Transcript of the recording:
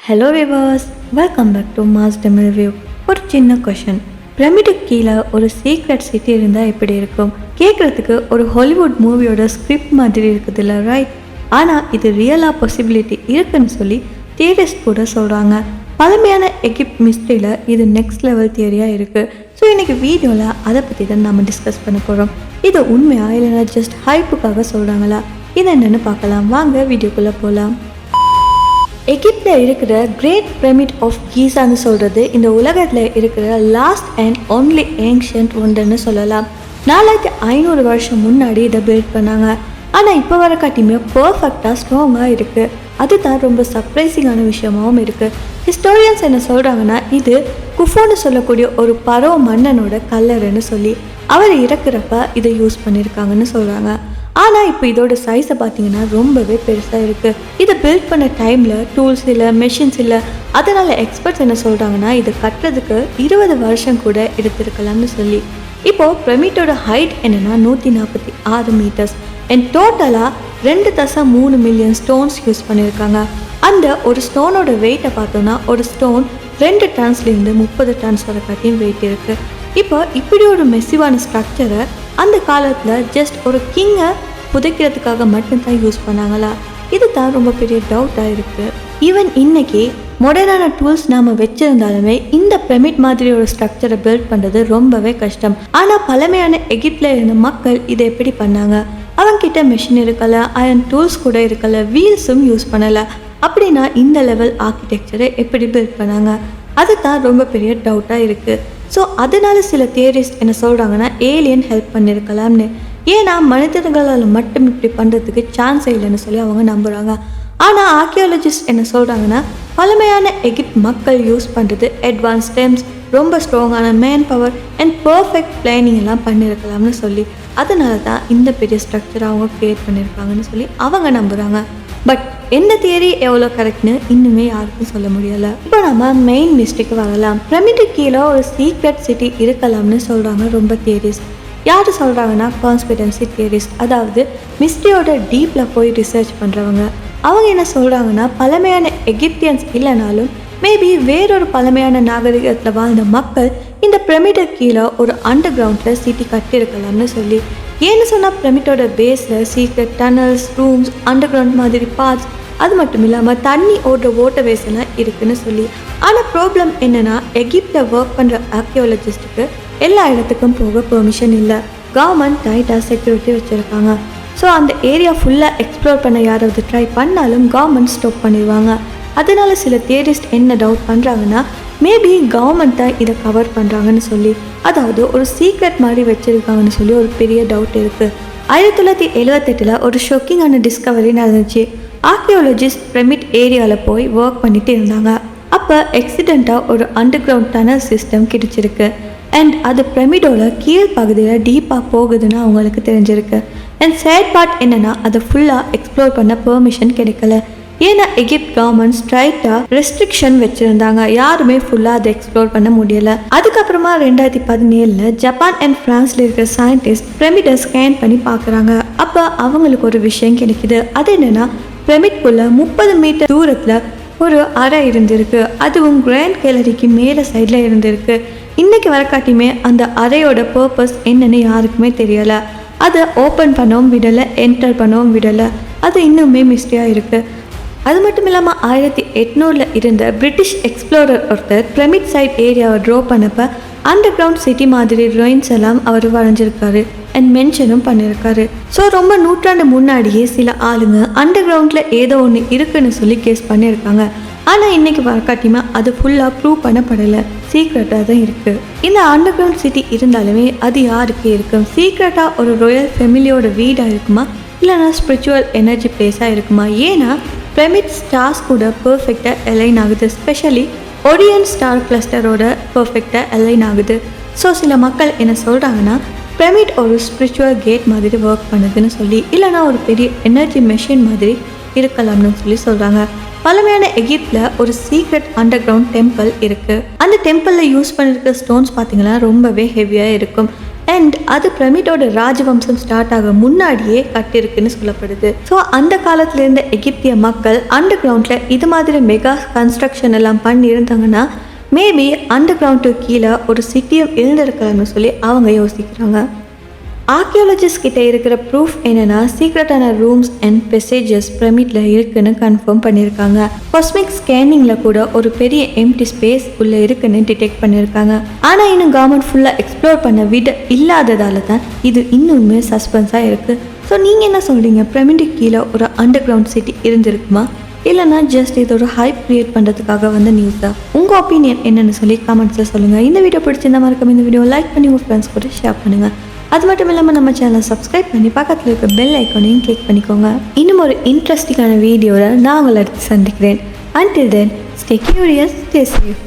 Hello viewers, welcome back to mass dem review. ஒரு சின்ன question, பிரமிடுக்கு கீழே ஒரு சீக்ரெட் சிட்டி இருந்தால் எப்படி இருக்கும்? கேட்குறதுக்கு ஒரு ஹாலிவுட் மூவியோட ஸ்கிரிப்ட் மாதிரி இருக்குதுல்ல, ரைட்? ஆனால் இது ரியலாக பாசிபிலிட்டி இருக்குன்னு சொல்லி தியரிஸ்ட் கூட சொல்கிறாங்க. பழமையான எகிப்ட் மிஸ்ட்ரியில் இது நெக்ஸ்ட் லெவல் தியரியாக இருக்குது. ஸோ இன்றைக்கி வீடியோவில் அதை பற்றி தான் நம்ம டிஸ்கஸ் பண்ண போகிறோம். இது உண்மையாக இல்லைனா ஜஸ்ட் ஹைப்புக்காக சொல்கிறாங்களா? இது என்னென்னு பார்க்கலாம். வாங்க வீடியோக்குள்ளே போகலாம். எகிப்தில் இருக்கிற கிரேட் பிரமிட் ஆஃப் கீசான்னு சொல்கிறது இந்த உலகத்தில் இருக்கிற லாஸ்ட் அண்ட் ஒன்லி ஏன்ஷியன்ட் ஒன்றுன்னு சொல்லலாம். 4500 வருஷம் முன்னாடி இதை பில்ட் பண்ணாங்க. ஆனால் இப்போ வர காட்டியுமே பர்ஃபெக்டாக ஸ்ட்ராங்காக இருக்குது. அதுதான் ரொம்ப சர்ப்ரைசிங்கான விஷயமாகவும் இருக்குது. ஹிஸ்டோரியன்ஸ் என்ன சொல்கிறாங்கன்னா, இது குஃபோன்னு சொல்லக்கூடிய ஒரு பரவ மன்னனோட கல்லறைன்னு சொல்லி அவர் இறக்குறப்ப இதை யூஸ் பண்ணியிருக்காங்கன்னு சொல்கிறாங்க. ஆனால் இப்போ இதோட சைஸை பார்த்தீங்கன்னா ரொம்பவே பெருசாக இருக்குது. இதை பில்ட் பண்ண டைமில் டூல்ஸ் இல்லை, மெஷின்ஸ் இல்லை. அதனால் எக்ஸ்பர்ட்ஸ் என்ன சொல்கிறாங்கன்னா, இதை கட்டுறதுக்கு 20 வருஷம் கூட எடுத்திருக்கலாம்னு சொல்லி. இப்போது பிரமிட்டோட ஹைட் என்னென்னா 146 மீட்டர்ஸ் அண்ட் டோட்டலாக 2.3 மில்லியன் ஸ்டோன்ஸ் யூஸ் பண்ணியிருக்காங்க. அந்த ஒரு ஸ்டோனோட வெயிட்டை பார்த்தோன்னா ஒரு ஸ்டோன் 2 டன்ஸ்லேருந்து 30 டன்ஸ் வரை காட்டியும் வெயிட் இருக்குது. இப்போ இப்படி ஒரு மெசிவான ஸ்ட்ரக்சரை அந்த காலத்தில் ஜஸ்ட் ஒரு கிங்கை புதைக்கிறதுக்காக மட்டும்தான் யூஸ் பண்ணாங்களா? இது தான் ரொம்ப பெரிய டவுட்டாக இருக்குது. ஈவன் இன்னைக்கு மாடர்னான டூல்ஸ் நாம் வச்சுருந்தாலுமே இந்த பிரமிட் மாதிரி ஒரு ஸ்ட்ரக்சரை பில்ட் பண்ணுறது ரொம்பவே கஷ்டம். ஆனால் பழமையான எகிப்தில் இருந்த மக்கள் இதை எப்படி பண்ணாங்க? அவங்கக்கிட்ட மெஷின் இருக்கலை, அயன் டூல்ஸ் கூட இருக்கலை, வீல்ஸும் யூஸ் பண்ணலை. அப்படின்னா இந்த லெவல் ஆர்கிடெக்சரை எப்படி பில்ட் பண்ணாங்க? அதுதான் ரொம்ப பெரிய டவுட்டாக இருக்குது. ஸோ அதனால சில தியரிஸ்ட் என்ன சொல்கிறாங்கன்னா, ஏலியன் ஹெல்ப் பண்ணியிருக்கலாம்னு. ஏன்னா மனிதர்களால் மட்டும் இப்படி பண்ணுறதுக்கு சான்ஸே இல்லைன்னு சொல்லி அவங்க நம்புகிறாங்க. ஆனால் ஆர்கியாலஜிஸ்ட் என்ன சொல்கிறாங்கன்னா, பழமையான எகிப்த் மக்கள் யூஸ் பண்ணுறது அட்வான்ஸ் டெம்ஸ், ரொம்ப ஸ்ட்ராங்கான man power and perfect planning எல்லாம் பண்ணியிருக்கலாம்னு சொல்லி அதனால தான் இந்த பெரிய ஸ்ட்ரக்சரை அவங்க க்ரியேட் பண்ணியிருக்காங்கன்னு சொல்லி அவங்க நம்புகிறாங்க. பட் எந்த தியரி எவ்வளோ கரெக்ட்னு இன்னுமே யாருக்கும் சொல்ல முடியலை. இப்போ நம்ம மெயின் மிஸ்டேக்கு வரலாம். பிரமிடுக்கு கீழே ஒரு சீக்ரெட் சிட்டி இருக்கலாம்னு சொல்கிறாங்க ரொம்ப தியரிஸ்ட். யார் சொல்கிறாங்கன்னா, கான்ஸ்பிரன்சி தியரிஸ்ட், அதாவது மிஸ்ட்ரியோட டீப்பில் போய் ரிசர்ச் பண்ணுறவங்க. அவங்க என்ன சொல்கிறாங்கன்னா, பழமையான எகிப்தியன்ஸ் இல்லைனாலும் மேபி வேறொரு பழமையான நாகரிகத்தில் வாழ்ந்த மக்கள் இந்த பிரமிடுக்கு கீழே ஒரு அண்டர் கிரவுண்டில் சிட்டி கட்டியிருக்கலாம்னு சொல்லி. ஏன்னு சொன்னால் பிரமிட்டோட பேஸில் secret tunnels, rooms, under ground மாதிரி பார்ட்ஸ், அது மட்டும் இல்லாமல் தண்ணி ஓடுற வாட்டர்வேஸ் எல்லாம் இருக்குன்னு சொல்லி. ஆனால் ப்ராப்ளம் என்னென்னா, எகிப்தில் ஒர்க் பண்ணுற ஆர்கியாலஜிஸ்ட்டுக்கு எல்லா இடத்துக்கும் போக பெர்மிஷன் இல்லை. கவர்மெண்ட் டைட்டாக செக்யூரிட்டி வச்சுருக்காங்க. ஸோ அந்த ஏரியா ஃபுல்லாக எக்ஸ்ப்ளோர் பண்ண யாராவது ட்ரை பண்ணாலும் கவர்மெண்ட் ஸ்டாப் பண்ணிடுவாங்க. அதனால சில தியரிஸ்ட் என்ன டவுட் பண்ணுறாங்கன்னா, மேபி கவர்மெண்ட் தான் இதை கவர் பண்ணுறாங்கன்னு சொல்லி, அதாவது ஒரு சீக்ரெட் மாதிரி வச்சுருக்காங்கன்னு சொல்லி ஒரு பெரிய டவுட் இருக்குது. 1978 ஒரு ஷாக்கிங்கான டிஸ்கவரி நடந்துச்சு. ஆர்கியாலஜிஸ்ட் பிரமிட் ஏரியாவில் போய் ஒர்க் பண்ணிட்டு இருந்தாங்க. அப்போ எக்ஸிடெண்ட்டாக ஒரு அண்டர் கிரவுண்ட் டனல் சிஸ்டம் கிடைச்சிருக்கு. அண்ட் அது பிரமிடோட கீழ் பகுதியில் டீப்பாக போகுதுன்னு அவங்களுக்கு தெரிஞ்சிருக்கு. அண்ட் சேட் பார்ட் என்னென்னா, அதை ஃபுல்லாக எக்ஸ்ப்ளோர் பண்ண பெர்மிஷன் கிடைக்கல. ஏன்னா எகிப்த் கவர்மெண்ட் ஸ்ட்ரைட்டாக ரெஸ்ட்ரிக்ஷன் வச்சுருந்தாங்க. யாருமே ஃபுல்லாக அதை எக்ஸ்ப்ளோர் பண்ண முடியலை. அதுக்கப்புறமா 2017 ஜப்பான் அண்ட் ஃப்ரான்ஸில் இருக்கிற சயின்டிஸ்ட் பிரமிடை ஸ்கேன் பண்ணி பார்க்குறாங்க. அப்போ அவங்களுக்கு ஒரு விஷயம் கிடைக்குது. அது என்னென்னா, பிரமிட்குள்ளே 30 மீட்டர் தூரத்தில் ஒரு அறை இருந்திருக்கு. அதுவும் கிராண்ட் கேலரிக்கு மேலே சைடில் இருந்திருக்கு. இன்றைக்கி வரக்காட்டியுமே அந்த அறையோட பர்பஸ் என்னன்னு யாருக்குமே தெரியலை. அதை ஓப்பன் பண்ணவும் விடலை, என்டர் பண்ணவும் விடலை. அது இன்னுமே மிஸ்ட்ரியாக இருக்குது. அது மட்டும் இல்லாமல் 1800 இருந்த பிரிட்டிஷ் எக்ஸ்ப்ளோரர் ஒருத்தர் பிரமிட் சைட் ஏரியாவை ட்ரா பண்ணப்போ அண்டர் கிரவுண்ட் சிட்டி மாதிரி ட்ராயிங்ஸ் எல்லாம் அவர் வரைஞ்சிருக்காரு அண்ட் மென்ஷனும் பண்ணியிருக்காரு. ஸோ ரொம்ப நூற்றாண்டு முன்னாடியே சில ஆளுங்க அண்டர் கிரவுண்டில் ஏதோ ஒன்று இருக்குன்னு சொல்லி கேஸ் பண்ணியிருக்காங்க. ஆனால் இன்றைக்கி வரக்காட்டியுமே அது ஃபுல்லாக ப்ரூவ் பண்ணப்படலை, சீக்ரெட்டாக தான் இருக்குது. இந்த அண்டர் கிரவுண்ட் சிட்டி இருந்தாலுமே அது யாருக்கு இருக்கும்? சீக்ரெட்டாக ஒரு ராயல் ஃபேமிலியோட வீடாக இருக்குமா, இல்லைனா ஸ்பிரிச்சுவல் எனர்ஜி பிளேஸாக இருக்குமா? ஏன்னா பிரமிட் ஸ்டார்ஸ் கூட பர்ஃபெக்டாக அலைன் ஆகுது. ஸ்பெஷலி ஒரியன் ஸ்டார் கிளஸ்டரோட பர்ஃபெக்டாக அலைன் ஆகுது. ஸோ சில மக்கள் என்ன சொல்கிறாங்கன்னா, பிரமிட் ஒரு ஸ்பிரிச்சுவல் கேட் மாதிரி ஒர்க் பண்ணுதுன்னு சொல்லி, இல்லைனா ஒரு பெரிய எனர்ஜி மெஷின் மாதிரி இருக்கலாம்னு சொல்லி சொல்கிறாங்க. பழமையான எகிப்தில் ஒரு சீக்ரெட் அண்டர் கிரவுண்ட் டெம்பிள் இருக்குது. அந்த டெம்பிளில் யூஸ் பண்ணியிருக்க ஸ்டோன்ஸ் பார்த்திங்கன்னா ரொம்பவே ஹெவியாக இருக்கும். அண்ட் அது பிரமிடோட ராஜவம்சம் ஸ்டார்ட் ஆக முன்னாடியே கட்டிருக்குன்னு சொல்லப்படுது. ஸோ அந்த காலத்துல இருந்த எகிப்திய மக்கள் அண்டர் கிரவுண்ட்ல இது மாதிரி மெகா கன்ஸ்ட்ரக்ஷன் எல்லாம் பண்ணி இருந்தாங்கன்னா மேபி அண்டர் கிரவுண்டுக்கு கீழே ஒரு சிட்டியும் இருந்திருக்கலாம்னு சொல்லி அவங்க யோசிக்கிறாங்க. ஆர்கியாலஜிஸ்ட் கிட்ட இருக்கிற ப்ரூஃப் என்னன்னா சீக்ரெட்டான ரூம்ஸ் அண்ட் பெசேஜஸ் பிரமிட்ல இருக்குன்னு கன்ஃபார்ம் பண்ணியிருக்காங்க. காஸ்மிக் ஸ்கேனிங்ல கூட ஒரு பெரிய எம்டி ஸ்பேஸ் உள்ள இருக்குன்னு டிடெக்ட் பண்ணியிருக்காங்க. ஆனா இன்னும் கவர்மெண்ட் ஃபுல்லா எக்ஸ்ப்ளோர் பண்ண விட இல்லாததால தான் இது இன்னுமே சஸ்பென்ஸா இருக்கு. ஸோ நீங்க என்ன சொல்றீங்க? பிரமிடுக்கு கீழே ஒரு அண்டர் கிரவுண்ட் சிட்டி இருந்திருக்குமா, இல்லைனா ஜஸ்ட் இது ஒரு ஹைப் கிரியேட் பண்ணுறதுக்காக வந்து நியூஸ் தான்? உங்கள் ஒப்பீனியன் என்னன்னு சொல்லி கமெண்ட்ஸில் சொல்லுங்கள். இந்த வீடியோ பிடிச்சிருந்தா மறக்காம இந்த வீடியோ லைக் பண்ணி உங்கள் ஃப்ரெண்ட்ஸ் கூட ஷேர் பண்ணுங்கள். அது மட்டும் இல்லாமல் நம்ம சேனலை சப்ஸ்கிரைப் பண்ணி பக்கத்தில் இருக்க பெல் ஐக்கானையும் கிளிக் பண்ணிக்கோங்க. இன்னும் ஒரு இன்ட்ரெஸ்டிங்கான வீடியோவில் நான் உங்களை அடுத்து சந்திக்கிறேன். Until then, stay curious, stay safe.